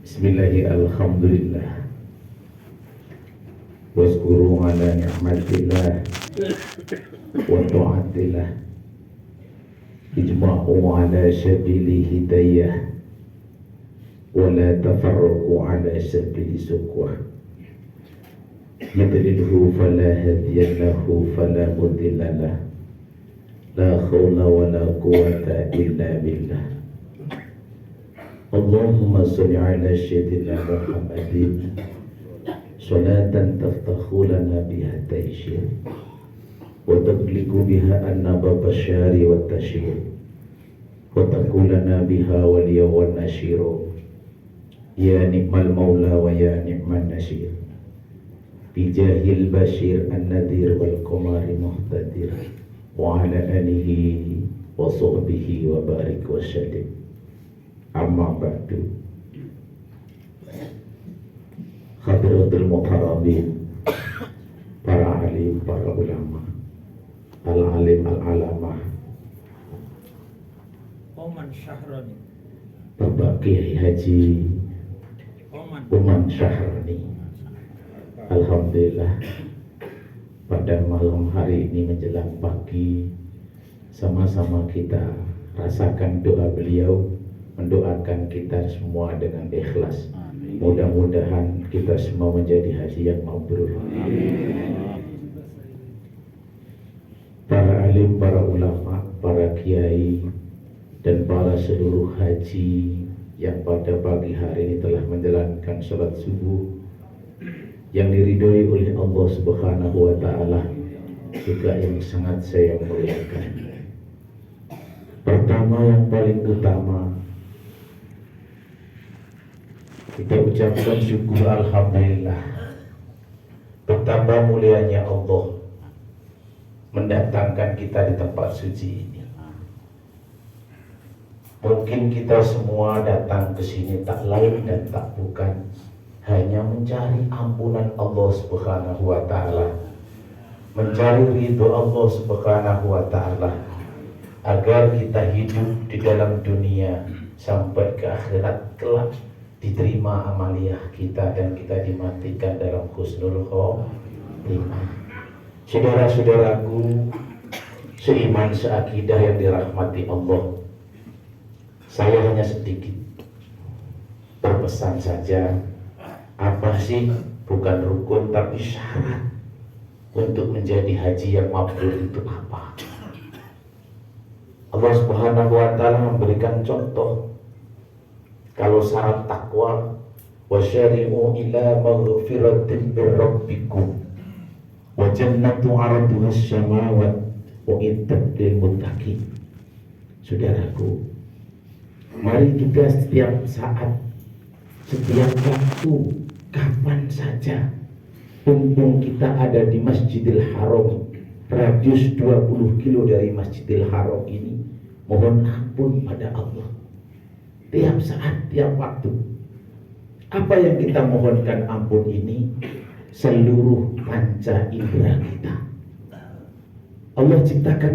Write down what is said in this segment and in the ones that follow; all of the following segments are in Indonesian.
Bismillahi alhamdulillah Waskuru ala ni'matillah Wa ta'atillah Ijma'u ala sabili hidayah Wa la tafarruqu ala sabili suqwah Yadlilhu fala hadiyalahu fala mudhillalah La khawla wa la quwata illa billah Allahumma salli ala sayyidina Muhammadin salatan taftahu lana biha taysir wa tagliqu biha anna babasyari wa tashir wa takulana biha waliya wa nashiru ya ni'mal maula wa ya ni'man nasir bijahil bashir an-nadir wal qamari muhtadir wa ala alihi wa sahbihi wa barik wa sallim. Amma ba'du. Hadratul mukarramin, para alim, para ulama, al-alim, al-alamah, Oman Syahrani, Bapak Kiai Haji Oman Syahrani. Alhamdulillah, pada malam hari ini menjelang pagi, sama-sama kita rasakan doa beliau, mendoakan kita semua dengan ikhlas. Mudah-mudahan kita semua menjadi haji yang mabrur. Para alim, para ulama, para kiai, dan para seluruh haji yang pada pagi hari ini telah menjalankan sholat subuh yang diridhoi oleh Allah Subhanahu wa Ta'ala, juga yang sangat saya muliakan. Pertama, yang paling utama, kita ucapkan syukur alhamdulillah betapa mulianya Allah mendatangkan kita di tempat suci ini. Mungkin kita semua datang ke sini tak lain dan tak bukan hanya mencari ampunan Allah Subhanahu wa Ta'ala, mencari ridho Allah Subhanahu wa Ta'ala, agar kita hidup di dalam dunia sampai ke akhirat kelak diterima amaliyah kita dan kita dimatikan dalam husnul khotimah. Saudara-saudaraku seiman seakidah yang dirahmati Allah, saya hanya sedikit berpesan saja. Apa sih bukan rukun tapi syarat untuk menjadi haji yang mabrur itu apa? Allah Subhanahu wa Ta'ala memberikan contoh. Kalau syarat takwa, wasyari'u ila maghfiratin min rabbikum wa jannatu 'arduha as-samawati wa iddat lil muttaqin. Saudaraku, mari kita setiap saat, setiap waktu, kapan saja, mumpung kita ada di Masjidil Haram, radius 20 kilo dari Masjidil Haram ini, mohon ampun pada Allah. Tiap saat, tiap waktu. Apa yang kita mohonkan ampun ini? Seluruh panca indera kita. Allah ciptakan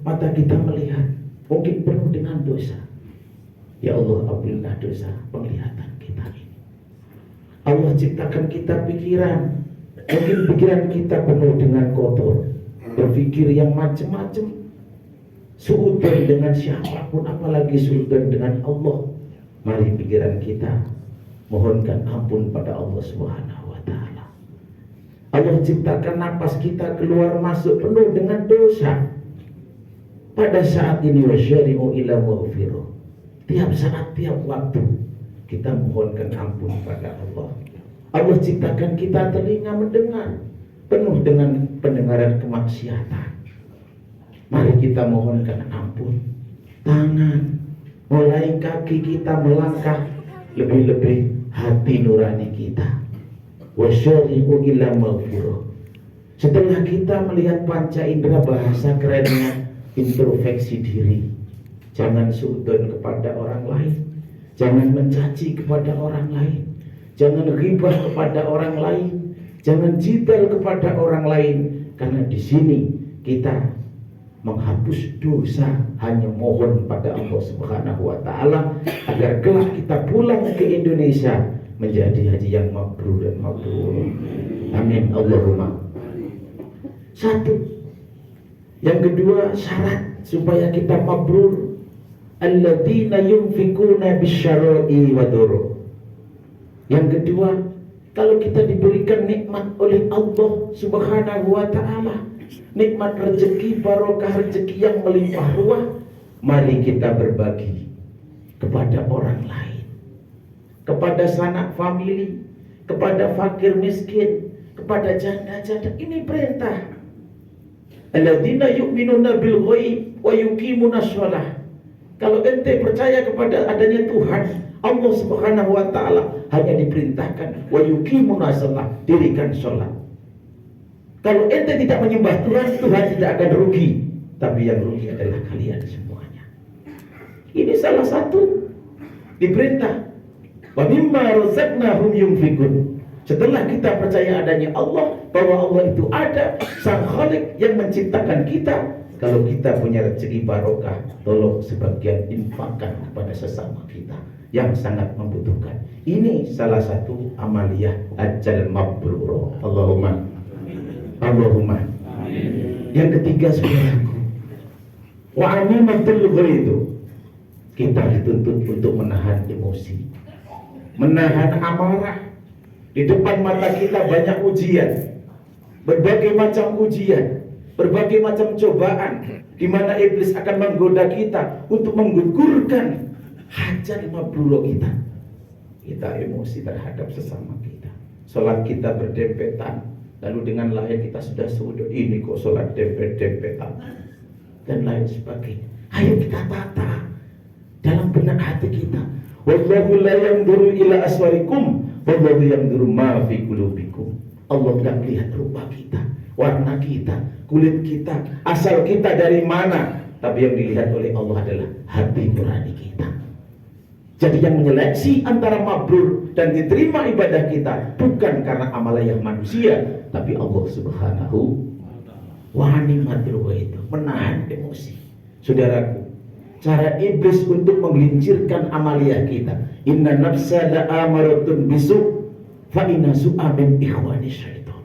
mata kita melihat, mungkin penuh dengan dosa. Ya Allah, ampunilah dosa penglihatan kita ini. Allah ciptakan kita pikiran, mungkin pikiran kita penuh dengan kotor, berpikir yang macam-macam, suudzon dengan siapapun, apalagi suudzon dengan Allah. Mari pikiran kita mohonkan ampun pada Allah Subhanahu wa Ta'ala. Allah ciptakan napas kita keluar masuk penuh dengan dosa. Pada saat ini wasyari'u ila maghfirah, tiap saat, tiap waktu kita mohonkan ampun pada Allah. Allah ciptakan kita telinga mendengar, penuh dengan pendengaran kemaksiatan. Mari kita mohonkan ampun. Tangan, mulai kaki kita melangkah, lebih-lebih hati nurani kita. Wasyari'u ila maghfirah. Setelah kita melihat panca indera, bahasa kerennya introspeksi diri. Jangan suudzon kepada orang lain, jangan mencaci kepada orang lain, jangan ghibah kepada orang lain, jangan jidal kepada orang lain, karena di sini kita menghapus dosa, hanya mohon pada Allah Subhanahu wa taala agar kelak kita pulang ke Indonesia menjadi haji yang mabrur dan mabrur. Amin Allahumma. Satu. Yang kedua, syarat supaya kita mabrur, alladzina yunfikuna bisyara'i wa duru. Yang kedua, kalau kita diberikan nikmat oleh Allah Subhanahu wa taala, nikmat rezeki, barokah rezeki yang melimpah ruah, mari kita berbagi kepada orang lain, kepada sanak famili, kepada fakir miskin, kepada janda-janda. Ini perintah. Alladzina yu'minuna bil ghaib wa yuqimunas shalah. Kalau ente percaya kepada adanya Tuhan Allah Subhanahu wa taala, hanya diperintahkan wa yuqimunas shalah, dirikan salat. Kalau ente tidak menyembah Tuhan, Tuhan tidak akan rugi, tapi yang rugi adalah kalian semuanya. Ini salah satu diperintah. Wa mimma razaqnahum yunfikun. Setelah kita percaya adanya Allah, bahwa Allah itu ada, Sang Khalik yang menciptakan kita. Kalau kita punya rezeki barokah, tolong sebagian infakkan kepada sesama kita yang sangat membutuhkan. Ini salah satu amaliyah ajal mabrur. Allahumma amin. Yang ketiga, saudaraku, wa animatul ghaidu. Kita dituntut untuk menahan emosi, menahan amarah. Di depan mata kita banyak ujian, berbagai macam ujian, berbagai macam cobaan, di mana iblis akan menggoda kita untuk menggugurkan hajat mabrur kita. Kita emosi terhadap sesama kita. Sholat kita berdempetan, lalu dengan lain kita sudah sudut, ini kok sholat dempet-dempetan, dan lain sebagainya. Ayo kita tata dalam benak hati kita. Wallahu la yanzuru ila aswarikum, wallahu yanzuru ma fi qulubikum. Allah tidak melihat rupa kita, warna kita, kulit kita, asal kita dari mana, tapi yang dilihat oleh Allah adalah hati nurani kita. Jadi yang menyeleksi antara mabrur dan diterima ibadah kita bukan karena amalan yang manusia, tapi Allah Subhanahu wa ni'matul itu menahan emosi. Saudaraku, cara iblis untuk menggelincirkan amalia kita, inna nafsa la'amaratun bisu fa inna su'a min ikhwani syaitan.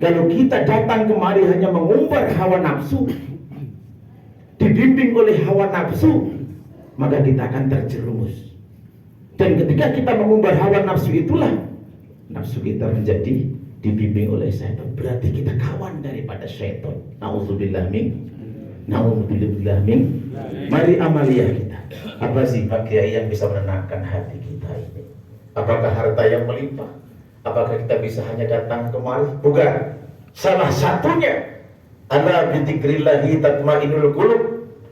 Kalau kita datang kemari hanya mengumbar hawa nafsu, dibimbing oleh hawa nafsu, maka kita akan terjerumus. Dan ketika kita mengumbar hawa nafsu, itulah nafsu kita menjadi dibimbing oleh syaitan. Berarti kita kawan daripada syaitan. Nauzubillah min. Mari amalia kita. Apa sih Pak Kiai yang bisa menenangkan hati kita ini? Apakah harta yang melimpah? Apakah kita bisa hanya datang kemari? Bukan. Salah satunya ala bidzikrillahi tatmainnul qulub,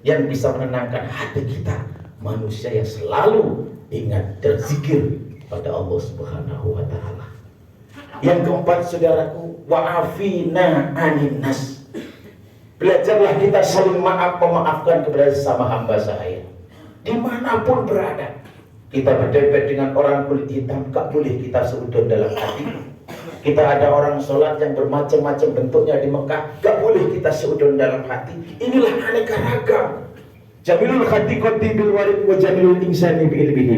yang bisa menenangkan hati kita. Manusia yang selalu ingat dan zikir pada Allah Subhanahu wa taala. Yang keempat, saudaraku, wa'afina anin nas. Belajarlah kita saling memaafkan kepada sesama hamba sahaya. Dimanapun berada, kita berdempet dengan orang kulit hitam, gak boleh kita seudon dalam hati. Kita ada orang sholat yang bermacam-macam bentuknya di Mekah, gak boleh kita seudon dalam hati. Inilah aneka ragam. Jamilul khatiqati bil warid wa jamilul insani bi ilmihi.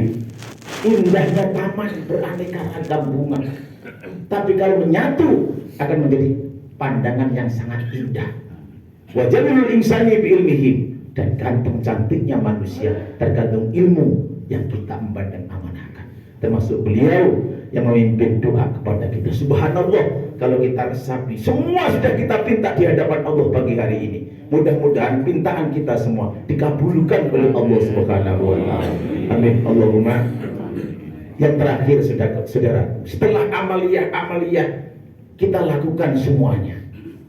Indahnya taman beraneka ragam bunga, tapi kalau menyatu akan menjadi pandangan yang sangat indah. Wa jamilul insani bi ilmihi, dan ganteng cantiknya manusia tergantung ilmu yang kita emban dan amanahkan. Termasuk beliau yang memimpin doa kepada kita. Subhanallah, kalau kita resapi, semua sudah kita pinta di hadapan Allah pagi hari ini. Mudah-mudahan pintaan kita semua dikabulkan oleh Allah Subhanahu wa taala. Amin Allahumma. Yang terakhir, saudara, setelah amaliyah kita lakukan semuanya.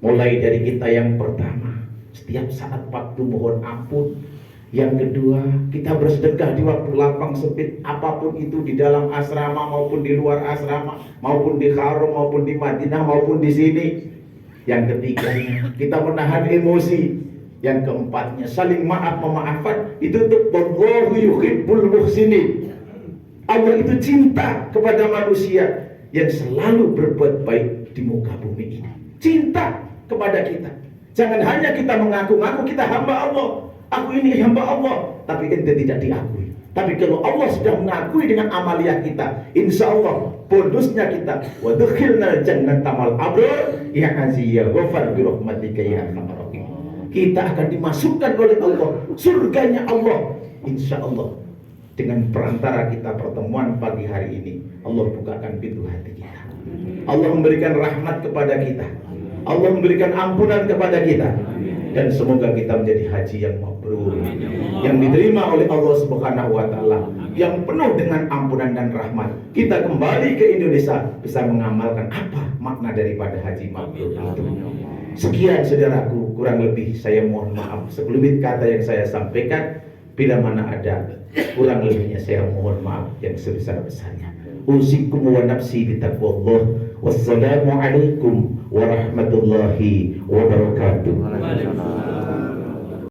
Mulai dari kita yang pertama, setiap saat waktu mohon ampun. Yang kedua, kita bersedekah di waktu lapang sempit, apapun itu, di dalam asrama maupun di luar asrama, maupun di Kharum maupun di Madinah maupun di sini. Yang ketiganya, kita menahan emosi. Yang keempatnya, saling maaf memaafkan. Itu untuk wallahu yuhibbul muhsinin. Allah itu cinta kepada manusia yang selalu berbuat baik di muka bumi ini. Cinta kepada kita. Jangan hanya kita mengaku-ngaku kita hamba Allah, aku ini hamba Allah, tapi ente tidak diakui. Tapi kalau Allah sudah mengakui dengan amalia kita, insya Allah bonusnya kita wadkhilnal jannata mal abrar ya aziz ya ghafar bi rahmatika ya arhamar rahimin. Kita akan dimasukkan oleh Allah surganya Allah, insya Allah. Dengan perantara kita pertemuan pagi hari ini, Allah bukakan pintu hati kita. Allah memberikan rahmat kepada kita. Allah memberikan ampunan kepada kita. Dan semoga kita menjadi haji yang mabrur, yang diterima oleh Allah Subhanahu wa taala, yang penuh dengan ampunan dan rahmat. Kita kembali ke Indonesia bisa mengamalkan apa makna daripada haji mabrur itu. Sekian saudaraku, kurang lebih saya mohon maaf sekelumit kata yang saya sampaikan. Bila mana ada kurang lebihnya saya mohon maaf yang sebesar-besarnya. Usikum wa nafsi bitaqwallah. Wassalamualaikum warahmatullahi wabarakatuh.